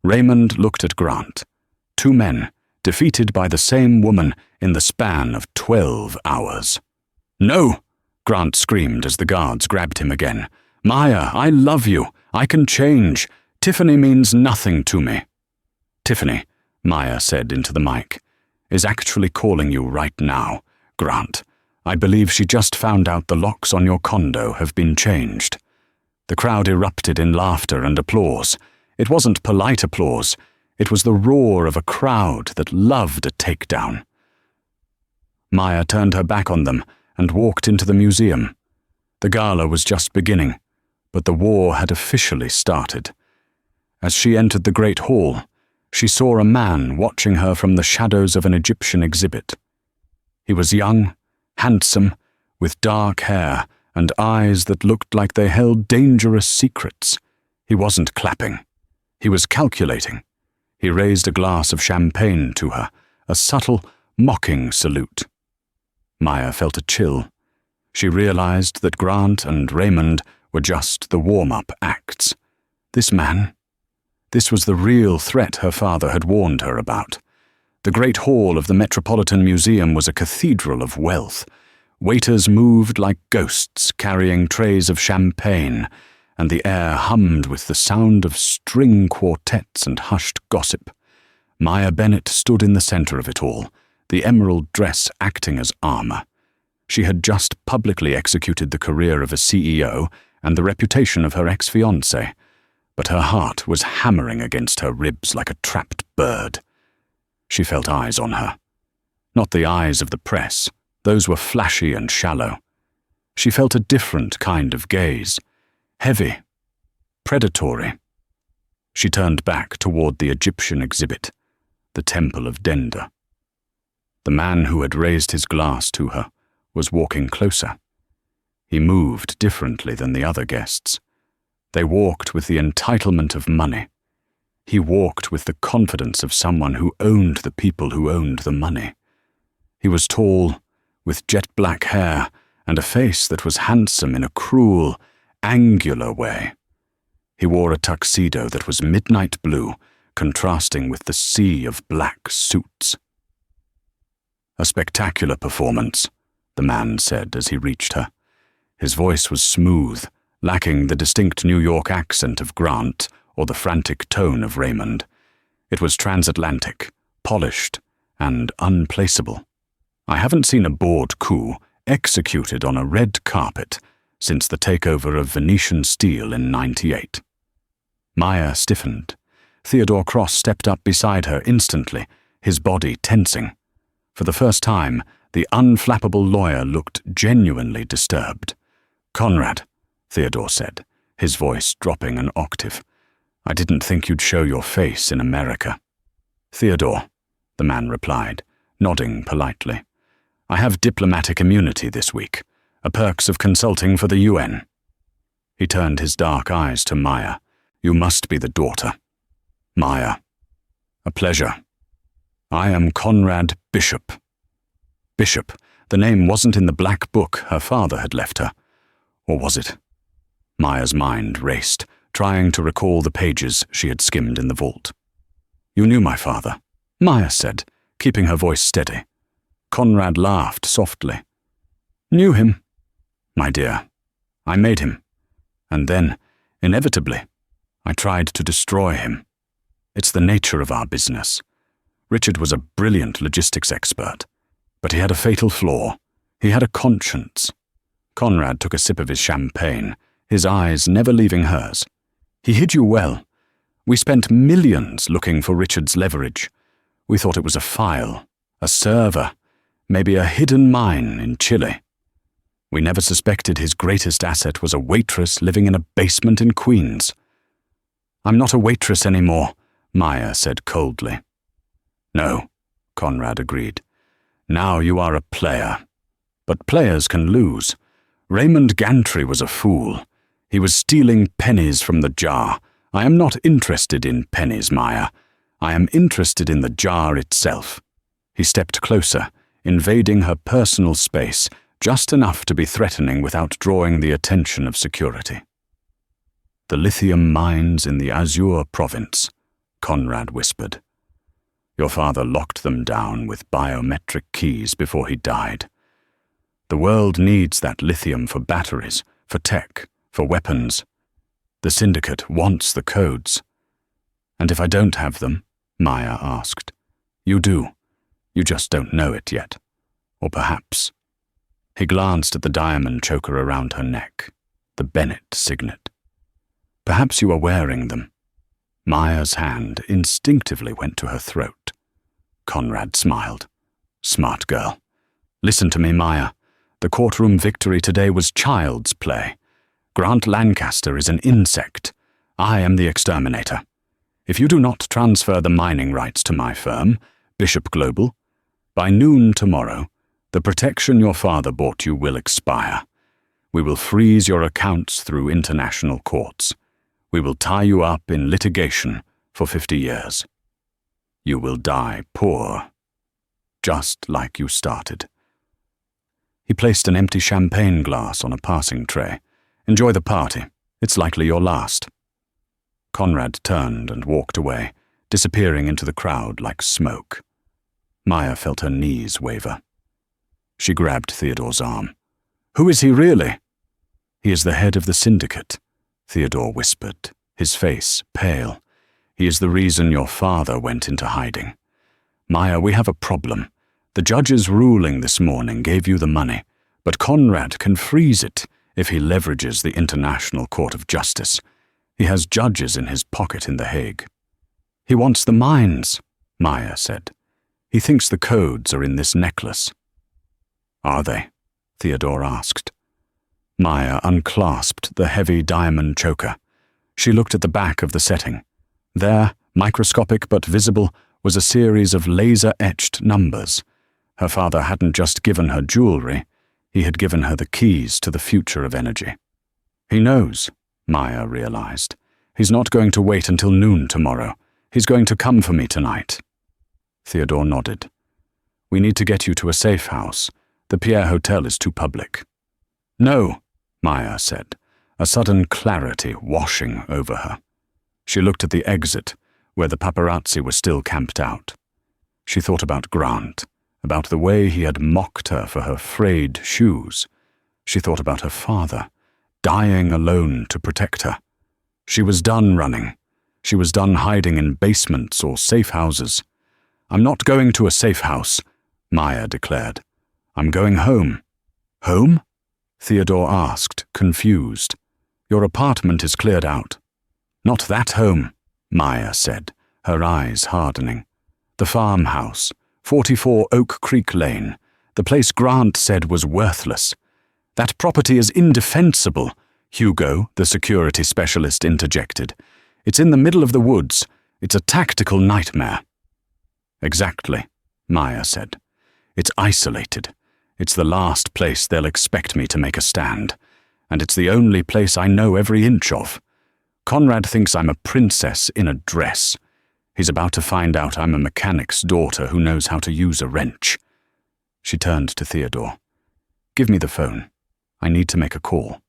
Raymond looked at Grant. Two men, defeated by the same woman in the span of 12 hours. "No!" Grant screamed as the guards grabbed him again. "Maya, I love you. I can change. Tiffany means nothing to me." "Tiffany," Maya said into the mic, "is actually calling you right now, Grant. I believe she just found out the locks on your condo have been changed." The crowd erupted in laughter and applause. It wasn't polite applause. It was the roar of a crowd that loved a takedown. Maya turned her back on them and walked into the museum. The gala was just beginning, but the war had officially started. As she entered the great hall, she saw a man watching her from the shadows of an Egyptian exhibit. He was young, handsome, with dark hair and eyes that looked like they held dangerous secrets. He wasn't clapping. He was calculating. He raised a glass of champagne to her, a subtle, mocking salute. Maya felt a chill. She realized that Grant and Raymond were just the warm-up acts. This man, this was the real threat her father had warned her about. The great hall of the Metropolitan Museum was a cathedral of wealth. Waiters moved like ghosts carrying trays of champagne, and the air hummed with the sound of string quartets and hushed gossip. Maya Bennett stood in the center of it all, the emerald dress acting as armor. She had just publicly executed the career of a CEO and the reputation of her ex-fiancé, but her heart was hammering against her ribs like a trapped bird. She felt eyes on her. Not the eyes of the press. Those were flashy and shallow. She felt a different kind of gaze. Heavy. Predatory. She turned back toward the Egyptian exhibit, the Temple of Denda. The man who had raised his glass to her was walking closer. He moved differently than the other guests. They walked with the entitlement of money. He walked with the confidence of someone who owned the people who owned the money. He was tall, with jet-black hair and a face that was handsome in a cruel, angular way. He wore a tuxedo that was midnight blue, contrasting with the sea of black suits. "A spectacular performance," the man said as he reached her. His voice was smooth, lacking the distinct New York accent of Grant or the frantic tone of Raymond. It was transatlantic, polished, and unplaceable. "I haven't seen a board coup executed on a red carpet since the takeover of Venetian steel in '98. Maya stiffened. Theodore Cross stepped up beside her instantly, his body tensing. For the first time, the unflappable lawyer looked genuinely disturbed. "Conrad," Theodore said, his voice dropping an octave, "I didn't think you'd show your face in America." "Theodore," the man replied, nodding politely. "I have diplomatic immunity this week, a perks of consulting for the UN." He turned his dark eyes to Maya. "You must be the daughter." "Maya." "A pleasure. I am Conrad Bishop." Bishop. The name wasn't in the black book her father had left her. Or was it? Maya's mind raced, trying to recall the pages she had skimmed in the vault. "You knew my father," Maya said, keeping her voice steady. Conrad laughed softly. "Knew him? My dear, I made him. And then, inevitably, I tried to destroy him. It's the nature of our business. Richard was a brilliant logistics expert, but he had a fatal flaw. He had a conscience." Conrad took a sip of his champagne, his eyes never leaving hers. "He hid you well. We spent millions looking for Richard's leverage. We thought it was a file, a server, maybe a hidden mine in Chile. We never suspected his greatest asset was a waitress living in a basement in Queens." "I'm not a waitress anymore," Maya said coldly. "No," Conrad agreed. "Now you are a player. But players can lose. Raymond Gantry was a fool. He was stealing pennies from the jar. I am not interested in pennies, Maya. I am interested in the jar itself." He stepped closer, invading her personal space, just enough to be threatening without drawing the attention of security. "The lithium mines in the Azure province," Conrad whispered. "Your father locked them down with biometric keys before he died. The world needs that lithium for batteries, for tech, for weapons. The Syndicate wants the codes." "And if I don't have them?" Maya asked. "You do. You just don't know it yet. Or perhaps." He glanced at the diamond choker around her neck, the Bennett signet. "Perhaps you are wearing them." Maya's hand instinctively went to her throat. Conrad smiled. "Smart girl. Listen to me, Maya. The courtroom victory today was child's play. Grant Lancaster is an insect. I am the exterminator. If you do not transfer the mining rights to my firm, Bishop Global, by noon tomorrow, the protection your father bought you will expire. We will freeze your accounts through international courts. We will tie you up in litigation for 50 years. You will die poor, just like you started." He placed an empty champagne glass on a passing tray. "Enjoy the party. It's likely your last." Conrad turned and walked away, disappearing into the crowd like smoke. Maya felt her knees waver. She grabbed Theodore's arm. "Who is he really?" "He is the head of the Syndicate," Theodore whispered, his face pale. "He is the reason your father went into hiding. Maya, we have a problem. The judge's ruling this morning gave you the money, but Conrad can freeze it if he leverages the International Court of Justice. He has judges in his pocket in The Hague." "He wants the mines," Maya said. "He thinks the codes are in this necklace." "Are they?" Theodore asked. Maya unclasped the heavy diamond choker. She looked at the back of the setting. There, microscopic but visible, was a series of laser-etched numbers. Her father hadn't just given her jewelry, he had given her the keys to the future of energy. "He knows," Maya realized. "He's not going to wait until noon tomorrow. He's going to come for me tonight." Theodore nodded. "We need to get you to a safe house. The Pierre Hotel is too public." "No," Maya said, a sudden clarity washing over her. She looked at the exit, where the paparazzi were still camped out. She thought about Grant, about the way he had mocked her for her frayed shoes. She thought about her father, dying alone to protect her. She was done running. She was done hiding in basements or safe houses. "I'm not going to a safe house," Maya declared. "I'm going home." "Home?" Theodore asked, confused. "Your apartment is cleared out." "Not that home," Maya said, her eyes hardening. "The farmhouse, 44 Oak Creek Lane, the place Grant said was worthless. That property is indefensible," Hugo, the security specialist, interjected. "It's in the middle of the woods. It's a tactical nightmare." "Exactly," Maya said. "It's isolated. It's the last place they'll expect me to make a stand. And it's the only place I know every inch of. Conrad thinks I'm a princess in a dress. He's about to find out I'm a mechanic's daughter who knows how to use a wrench." She turned to Theodore. "Give me the phone. I need to make a call."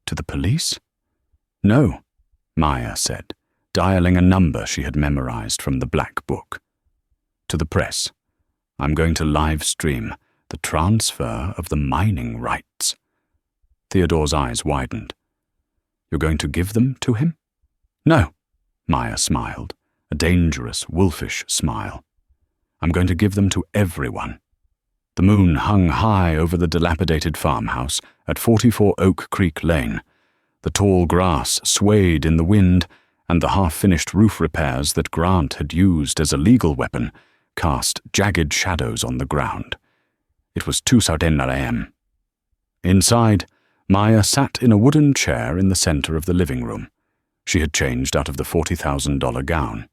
"To the police?" "No," Maya said, dialing a number she had memorized from the black book. "To the press. I'm going to live stream the transfer of the mining rights." Theodore's eyes widened. "You're going to give them to him?" "No," Maya smiled, a dangerous, wolfish smile. "I'm going to give them to everyone." The moon hung high over the dilapidated farmhouse at 44 Oak Creek Lane. The tall grass swayed in the wind, and the half-finished roof repairs that Grant had used as a legal weapon cast jagged shadows on the ground. It was 2:10 a.m. Inside, Maya sat in a wooden chair in the center of the living room. She had changed out of the $40,000 gown.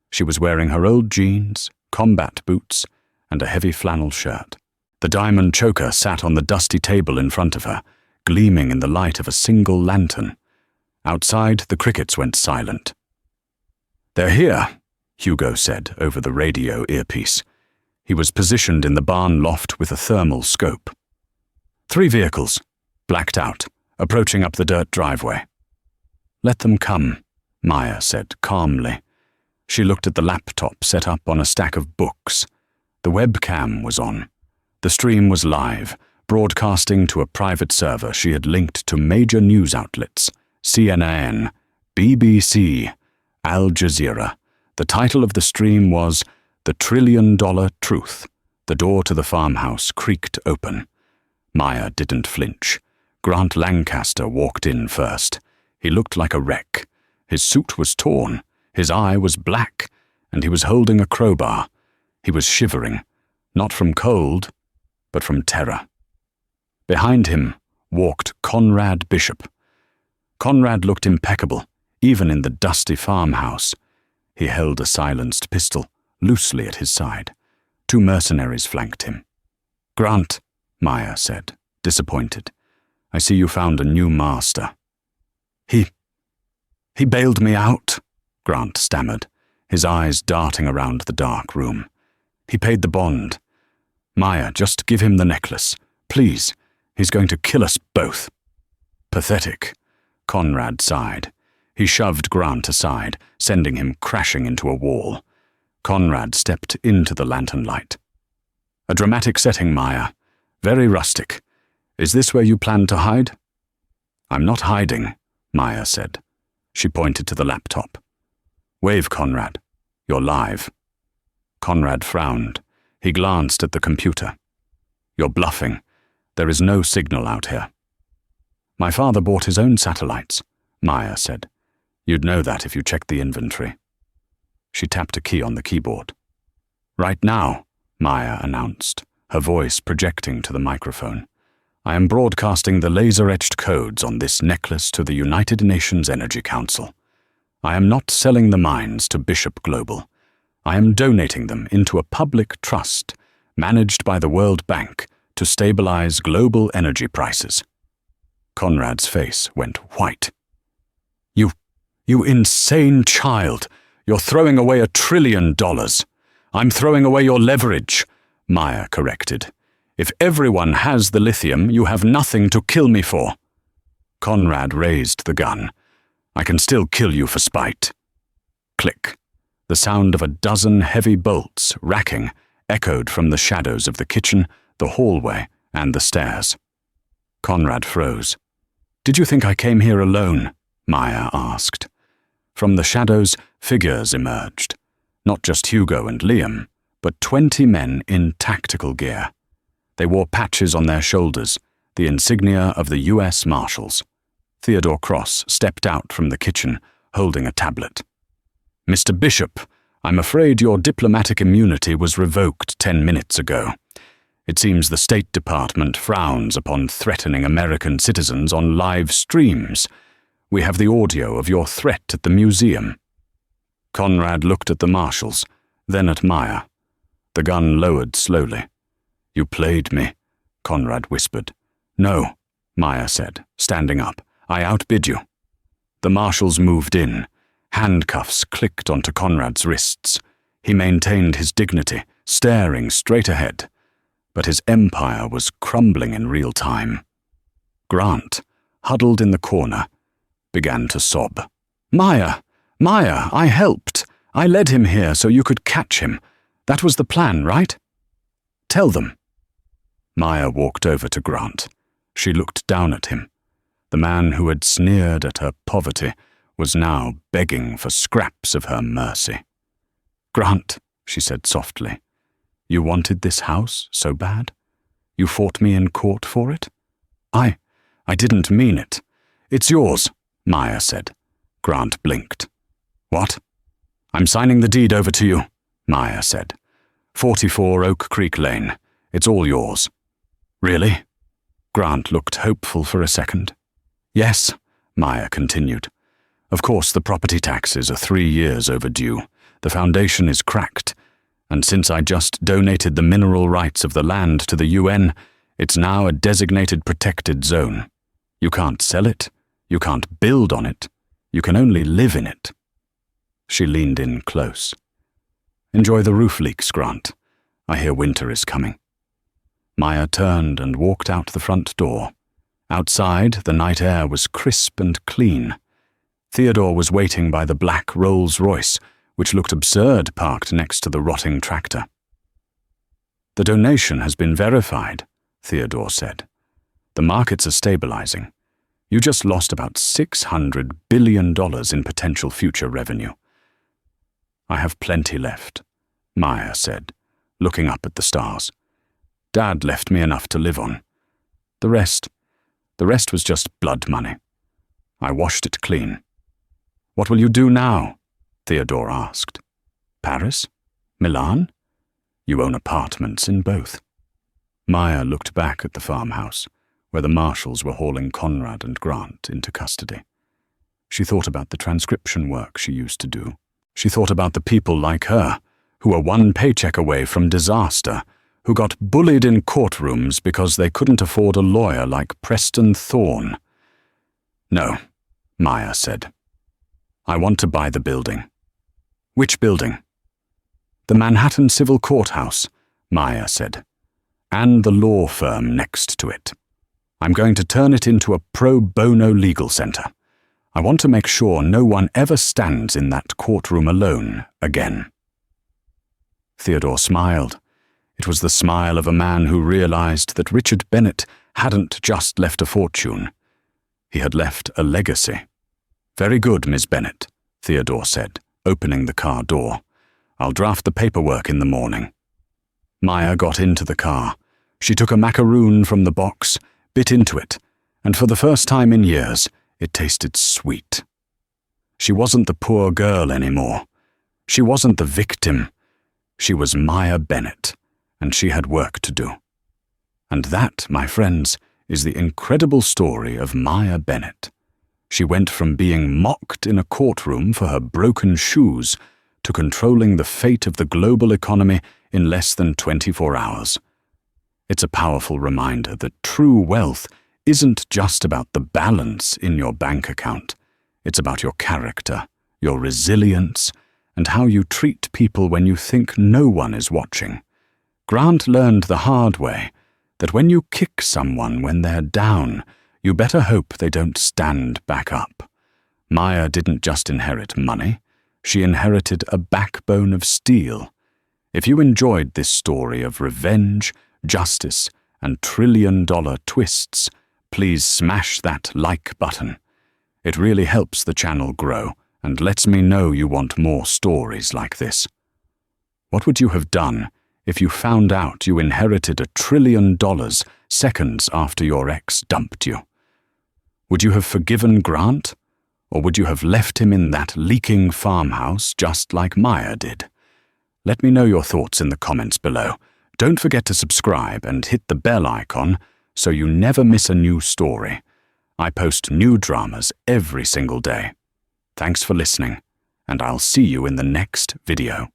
She was wearing her old jeans, combat boots, and a heavy flannel shirt. The diamond choker sat on the dusty table in front of her, gleaming in the light of a single lantern. Outside, the crickets went silent. "They're here," Hugo said over the radio earpiece. He was positioned in the barn loft with a thermal scope. 3 vehicles, blacked out, approaching up the dirt driveway. Let them come, Maya said calmly. She looked at the laptop set up on a stack of books. The webcam was on. The stream was live, broadcasting to a private server she had linked to major news outlets: CNN, BBC, Al Jazeera. The title of the stream was "The $1 Trillion Truth." The door to the farmhouse creaked open. Maya didn't flinch. Grant Lancaster walked in first. He looked like a wreck. His suit was torn, his eye was black, and he was holding a crowbar. He was shivering, not from cold, but from terror. Behind him walked Conrad Bishop. Conrad looked impeccable, even in the dusty farmhouse. He held a silenced pistol loosely at his side. 2 mercenaries flanked him. "Grant," Maya said, disappointed, "I see you found a new master." He bailed me out," Grant stammered, his eyes darting around the dark room. "He paid the bond. Maya, just give him the necklace. Please, he's going to kill us both." "Pathetic," Conrad sighed. He shoved Grant aside, sending him crashing into a wall. Conrad stepped into the lantern light. "A dramatic setting, Maya. Very rustic. Is this where you plan to hide?" "I'm not hiding," Maya said. She pointed to the laptop. "Wave, Conrad. You're live." Conrad frowned. He glanced at the computer. "You're bluffing. There is no signal out here." "My father bought his own satellites," Maya said. "You'd know that if you checked the inventory." She tapped a key on the keyboard. "Right now," Maya announced, her voice projecting to the microphone, "I am broadcasting the laser-etched codes on this necklace to the United Nations Energy Council. I am not selling the mines to Bishop Global. I am donating them into a public trust managed by the World Bank to stabilize global energy prices." Conrad's face went white. You insane child! You're throwing away $1 trillion. I'm throwing away your leverage," Maya corrected. "If everyone has the lithium, you have nothing to kill me for." Conrad raised the gun. "I can still kill you for spite." Click. The sound of a dozen heavy bolts, racking, echoed from the shadows of the kitchen, the hallway, and the stairs. Conrad froze. "Did you think I came here alone?" Maya asked. From the shadows, figures emerged. Not just Hugo and Liam, but 20 men in tactical gear. They wore patches on their shoulders, the insignia of the U.S. Marshals. Theodore Cross stepped out from the kitchen, holding a tablet. "Mr. Bishop, I'm afraid your diplomatic immunity was revoked 10 minutes ago. It seems the State Department frowns upon threatening American citizens on live streams. We have the audio of your threat at the museum." Conrad looked at the marshals, then at Maya. The gun lowered slowly. "You played me," Conrad whispered. "No," Maya said, standing up. "I outbid you." The marshals moved in. Handcuffs clicked onto Conrad's wrists. He maintained his dignity, staring straight ahead. But his empire was crumbling in real time. Grant, huddled in the corner, began to sob. Maya, I helped. I led him here so you could catch him. That was the plan, right? Tell them." Maya walked over to Grant. She looked down at him. The man who had sneered at her poverty was now begging for scraps of her mercy. "Grant," she said softly, "you wanted this house so bad? You fought me in court for it? I didn't mean it. It's yours," Maya said. Grant blinked. "What?" "I'm signing the deed over to you," Maya said. 44 Oak Creek Lane. It's all yours." "Really?" Grant looked hopeful for a second. "Yes," Maya continued. "Of course the property taxes are 3 years overdue. The foundation is cracked. And since I just donated the mineral rights of the land to the UN, it's now a designated protected zone. You can't sell it. You can't build on it. You can only live in it." She leaned in close. "Enjoy the roof leaks, Grant. I hear winter is coming." Maya turned and walked out the front door. Outside, the night air was crisp and clean. Theodore was waiting by the black Rolls-Royce, which looked absurd parked next to the rotting tractor. "The donation has been verified," Theodore said. "The markets are stabilizing. You just lost about $600 billion in potential future revenue." "I have plenty left," Maya said, looking up at the stars. "Dad left me enough to live on. The rest was just blood money. I washed it clean." "What will you do now?" Theodore asked. "Paris? Milan? You own apartments in both." Maya looked back at the farmhouse, where the marshals were hauling Conrad and Grant into custody. She thought about the transcription work she used to do. She thought about the people like her, who were one paycheck away from disaster, who got bullied in courtrooms because they couldn't afford a lawyer like Preston Thorne. "No," Maya said. "I want to buy the building." "Which building?" "The Manhattan Civil Courthouse," Maya said, "and the law firm next to it. I'm going to turn it into a pro bono legal center. I want to make sure no one ever stands in that courtroom alone again." Theodore smiled. It was the smile of a man who realized that Richard Bennett hadn't just left a fortune. He had left a legacy. "Very good, Miss Bennett," Theodore said, opening the car door. "I'll draft the paperwork in the morning." Maya got into the car. She took a macaroon from the box, bit into it, and for the first time in years, it tasted sweet. She wasn't the poor girl anymore. She wasn't the victim. She was Maya Bennett, and she had work to do. And that, my friends, is the incredible story of Maya Bennett. She went from being mocked in a courtroom for her broken shoes to controlling the fate of the global economy in less than 24 hours. It's a powerful reminder that true wealth isn't just about the balance in your bank account. It's about your character, your resilience, and how you treat people when you think no one is watching. Grant learned the hard way that when you kick someone when they're down, you better hope they don't stand back up. Maya didn't just inherit money, she inherited a backbone of steel. If you enjoyed this story of revenge, justice, and trillion-dollar twists, please smash that like button. It really helps the channel grow and lets me know you want more stories like this. What would you have done if you found out you inherited $1 trillion seconds after your ex dumped you? Would you have forgiven Grant, or would you have left him in that leaking farmhouse just like Maya did? Let me know your thoughts in the comments below. Don't forget to subscribe and hit the bell icon so you never miss a new story. I post new dramas every single day. Thanks for listening, and I'll see you in the next video.